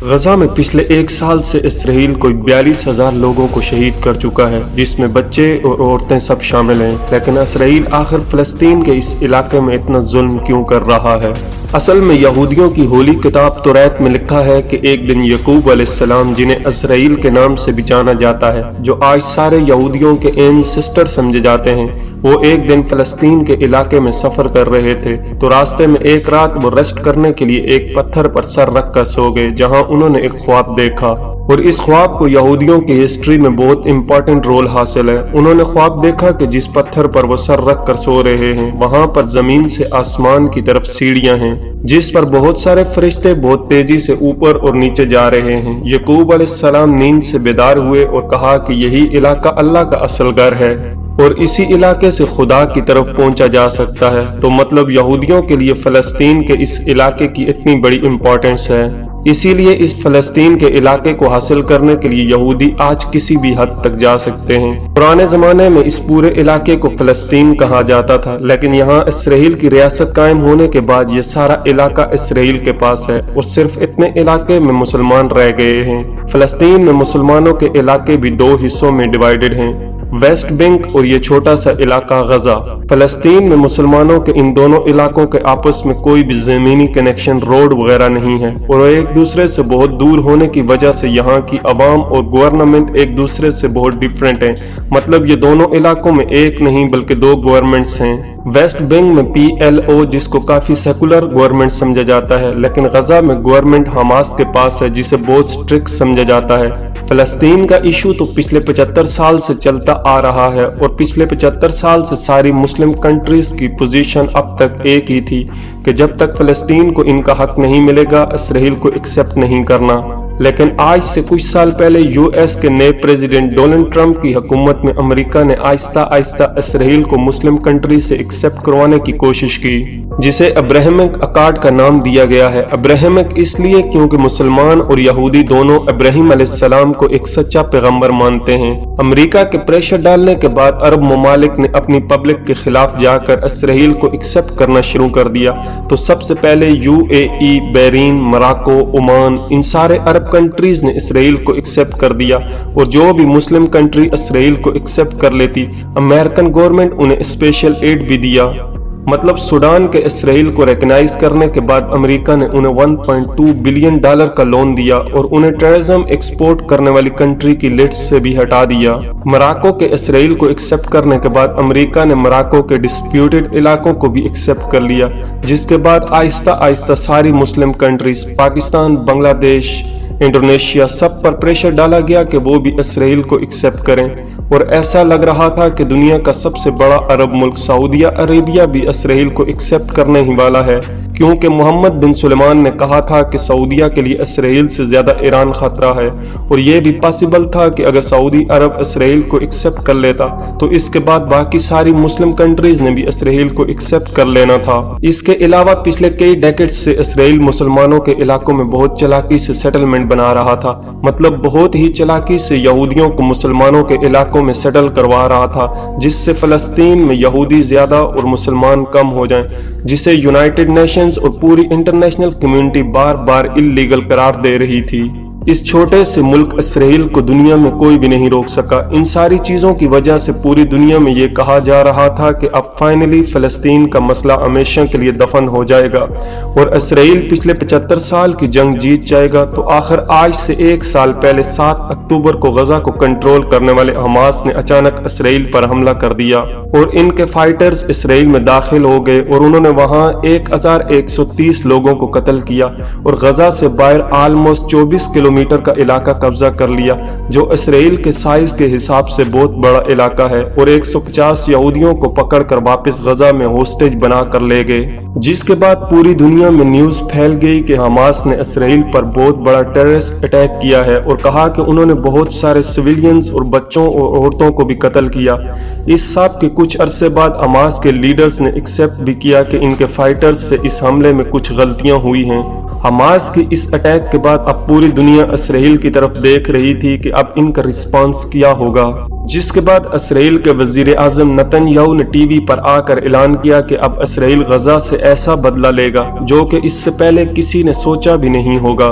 غزہ میں پچھلے ایک سال سے اسرائیل کوئی 42,000 لوگوں کو شہید کر چکا ہے، جس میں بچے اور عورتیں سب شامل ہیں۔ لیکن اسرائیل آخر فلسطین کے اس علاقے میں اتنا ظلم کیوں کر رہا ہے؟ اصل میں یہودیوں کی ہولی کتاب توریت میں لکھا ہے کہ ایک دن یعقوب علیہ السلام، جنہیں اسرائیل کے نام سے بھی جانا جاتا ہے، جو آج سارے یہودیوں کے اینسسٹر سمجھے جاتے ہیں، وہ ایک دن فلسطین کے علاقے میں سفر کر رہے تھے تو راستے میں ایک رات وہ ریسٹ کرنے کے لیے ایک پتھر پر سر رکھ کر سو گئے، جہاں انہوں نے ایک خواب دیکھا، اور اس خواب کو یہودیوں کی ہسٹری میں بہت امپورٹنٹ رول حاصل ہے۔ انہوں نے خواب دیکھا کہ جس پتھر پر وہ سر رکھ کر سو رہے ہیں، وہاں پر زمین سے آسمان کی طرف سیڑھیاں ہیں، جس پر بہت سارے فرشتے بہت تیزی سے اوپر اور نیچے جا رہے ہیں۔ یعقوب علیہ السلام نیند سے بیدار ہوئے اور کہا کہ یہی علاقہ اللہ کا اصل گھر ہے اور اسی علاقے سے خدا کی طرف پہنچا جا سکتا ہے، تو مطلب یہودیوں کے لیے فلسطین کے اس علاقے کی اتنی بڑی امپورٹنس ہے۔ اسی لیے اس فلسطین کے علاقے کو حاصل کرنے کے لیے یہودی آج کسی بھی حد تک جا سکتے ہیں۔ پرانے زمانے میں اس پورے علاقے کو فلسطین کہا جاتا تھا، لیکن یہاں اسرائیل کی ریاست قائم ہونے کے بعد یہ سارا علاقہ اسرائیل کے پاس ہے اور صرف اتنے علاقے میں مسلمان رہ گئے ہیں۔ فلسطین میں مسلمانوں کے علاقے بھی دو حصوں میں ڈیوائیڈڈ ہیں، ویسٹ بینک اور یہ چھوٹا سا علاقہ غزہ۔ فلسطین میں مسلمانوں کے ان دونوں علاقوں کے آپس میں کوئی بھی زمینی کنیکشن، روڈ وغیرہ نہیں ہے، اور ایک دوسرے سے بہت دور ہونے کی وجہ سے یہاں کی عوام اور گورنمنٹ ایک دوسرے سے بہت ڈیفرنٹ ہیں۔ مطلب یہ دونوں علاقوں میں ایک نہیں بلکہ دو گورنمنٹس ہیں۔ ویسٹ بینک میں PLO، جس کو کافی سیکولر گورنمنٹ سمجھا جاتا ہے، لیکن غزہ میں گورنمنٹ حماس کے پاس ہے، جسے بہت سٹرکٹ سمجھا جاتا ہے۔ فلسطین کا ایشو تو پچھلے 75 سال سے چلتا آ رہا ہے، اور پچھلے 75 سال سے ساری مسلم کنٹریز کی پوزیشن اب تک ایک ہی تھی کہ جب تک فلسطین کو ان کا حق نہیں ملے گا، اسرائیل کو ایکسپٹ نہیں کرنا۔ لیکن آج سے کچھ سال پہلے US کے نئے پریزیڈنٹ ڈونلڈ ٹرمپ کی حکومت میں امریکہ نے آہستہ آہستہ اسرائیل کو مسلم کنٹری سے ایکسپٹ کروانے کی کوشش کی، جسے ابراہیمک اکارڈ کا نام دیا گیا ہے۔ ابراہیمک اس لیے کیونکہ مسلمان اور یہودی دونوں ابراہیم علیہ السلام کو ایک سچا پیغمبر مانتے ہیں۔ امریکہ کے پریشر ڈالنے کے بعد عرب ممالک نے اپنی پبلک کے خلاف جا کر اسرائیل کو ایکسپٹ کرنا شروع کر دیا، تو سب سے پہلے UAE، بحرین، موراکو، عمان، ان سارے عرب کنٹریز نے اسرائیل کو ایکسپٹ کر دیا، اور جو بھی مسلم کنٹری اسرائیل کو ایکسپٹ کر لیتی، امریکن گورنمنٹ انہیں اسپیشل ایڈ بھی دیا۔ مطلب سوڈان کے اسرائیل کو ریکنائز کرنے کے بعد امریکہ نے انہیں $1.2 بلین کا لون دیا اور انہیں ٹیررزم ایکسپورٹ کرنے والی کنٹری کی لسٹ سے بھی ہٹا دیا۔ موراکو کے اسرائیل کو ایکسپٹ کرنے کے بعد امریکہ نے موراکو کے ڈسپیوٹڈ علاقوں کو بھی ایکسپٹ کر لیا، جس کے بعد آہستہ آہستہ ساری مسلم کنٹریز، پاکستان، بنگلہ دیش، انڈونیشیا، سب پر پریشر ڈالا گیا کہ وہ بھی اسرائیل کو ایکسپٹ کریں، اور ایسا لگ رہا تھا کہ دنیا کا سب سے بڑا عرب ملک سعودیہ عربیہ بھی اسرائیل کو ایکسپٹ کرنے ہی والا ہے، کیونکہ محمد بن سلمان نے کہا تھا کہ سعودیہ کے لیے اسرائیل سے زیادہ ایران خطرہ ہے، اور یہ بھی پاسبل تھا کہ اگر سعودی عرب اسرائیل کو ایکسپٹ کر لیتا تو اس کے بعد باقی ساری مسلم کنٹریز نے بھی اسرائیل کو ایکسپٹ کر لینا تھا۔ اس کے علاوہ پچھلے کئی ڈیکیڈز سے اسرائیل مسلمانوں کے علاقوں میں بہت چلاکی سے سیٹلمنٹ بنا رہا تھا، مطلب بہت ہی چلاکی سے یہودیوں کو مسلمانوں کے علاقوں میں سیٹل کروا رہا تھا، جس سے فلسطین میں یہودی زیادہ اور مسلمان کم ہو جائیں، جسے یونائٹڈ نیشنز اور پوری انٹرنیشنل کمیونٹی بار بار اللیگل قرار دے رہی تھی۔ اس چھوٹے سے ملک اسرائیل کو دنیا میں کوئی بھی نہیں روک سکا۔ ان ساری چیزوں کی وجہ سے پوری دنیا میں یہ کہا جا رہا تھا کہ اب فائنلی فلسطین کا مسئلہ ہمیشہ کے لیے دفن ہو جائے گا اور اسرائیل پچھلے 75 سال کی جنگ جیت جائے گا۔ تو آخر آج سے ایک سال پہلے 7 اکتوبر کو غزہ کو کنٹرول کرنے والے حماس نے اچانک اسرائیل پر حملہ کر دیا، اور ان کے فائٹرز اسرائیل میں داخل ہو گئے اور انہوں نے وہاں 1130 لوگوں کو قتل کیا، اور غزہ سے باہر آلموسٹ 24 کلومیٹر کا علاقہ قبضہ کر لیا، جو اسرائیل کے سائز کے حساب سے بہت بڑا علاقہ ہے، اور 150 یہودیوں کو پکڑ کر واپس غزہ میں ہوسٹیج بنا کر لے گئے، جس کے بعد پوری دنیا میں نیوز پھیل گئی کہ حماس نے اسرائیل پر بہت بڑا ٹیررسٹ اٹیک کیا ہے، اور کہا کہ انہوں نے بہت سارے سویلینز اور بچوں اور عورتوں کو بھی قتل کیا۔ اس سب کے کچھ عرصے بعد حماس کے لیڈرز نے ایکسپٹ بھی کیا کہ ان کے فائٹرز سے اس حملے میں کچھ غلطیاں ہوئی ہیں۔ حماس کی اس اٹیک کے بعد اب پوری دنیا اسرائیل کی طرف دیکھ رہی تھی کہ اب ان کا رسپانس کیا ہوگا، جس کے بعد اسرائیل کے وزیر اعظم نتن یاہو نے ٹی وی پر آ کر اعلان کیا کہ اب اسرائیل غزہ سے ایسا بدلہ لے گا جو کہ اس سے پہلے کسی نے سوچا بھی نہیں ہوگا۔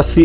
80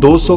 200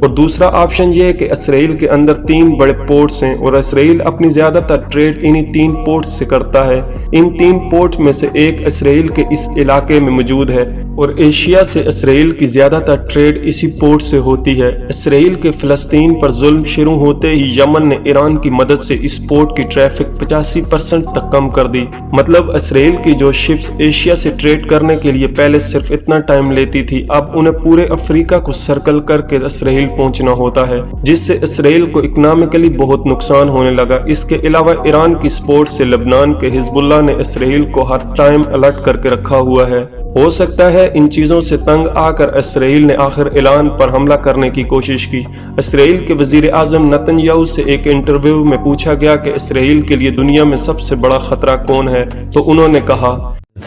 اور دوسرا آپشن یہ ہے کہ اسرائیل کے اندر 3 بڑے پورٹس ہیں اور اسرائیل اپنی زیادہ تر ٹریڈ انہی 3 پورٹس سے کرتا ہے۔ ان 3 پورٹس میں سے ایک اسرائیل کے اس علاقے میں موجود ہے اور ایشیا سے اسرائیل کی زیادہ تر ٹریڈ اسی پورٹ سے ہوتی ہے۔ اسرائیل کے فلسطین پر ظلم شروع ہوتے ہی یمن نے ایران کی مدد سے اس پورٹ کی ٹریفک 85% تک کم کر دی۔ مطلب اسرائیل کی جو شپس ایشیا سے ٹریڈ کرنے کے لیے پہلے صرف اتنا ٹائم لیتی تھی، اب انہیں پورے افریقہ کو سرکل کر کے اسرائیل پہنچنا ہوتا ہے، جس سے اسرائیل کو اکنامکلی بہت نقصان ہونے لگا۔ اس کے علاوہ ایران کی سپورٹ سے لبنان کے حزب اللہ نے اسرائیل کو ہر ٹائم الرٹ کر کے رکھا ہوا ہے۔ ہو سکتا ہے ان چیزوں سے تنگ آ کر اسرائیل نے آخر ایران پر حملہ کرنے کی کوشش کی۔ اسرائیل کے وزیر اعظم نتن یاہو سے ایک انٹرویو میں پوچھا گیا کہ اسرائیل کے لیے دنیا میں سب سے بڑا خطرہ کون ہے، تو انہوں نے کہا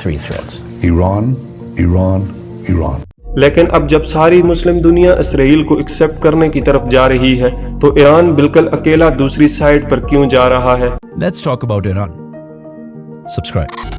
ایران، ایران، ایران۔ لیکن اب جب ساری مسلم دنیا اسرائیل کو ایکسپٹ کرنے کی طرف جا رہی ہے تو ایران بالکل اکیلا دوسری سائیڈ پر کیوں جا رہا ہے؟ Let's talk about Iran. Subscribe.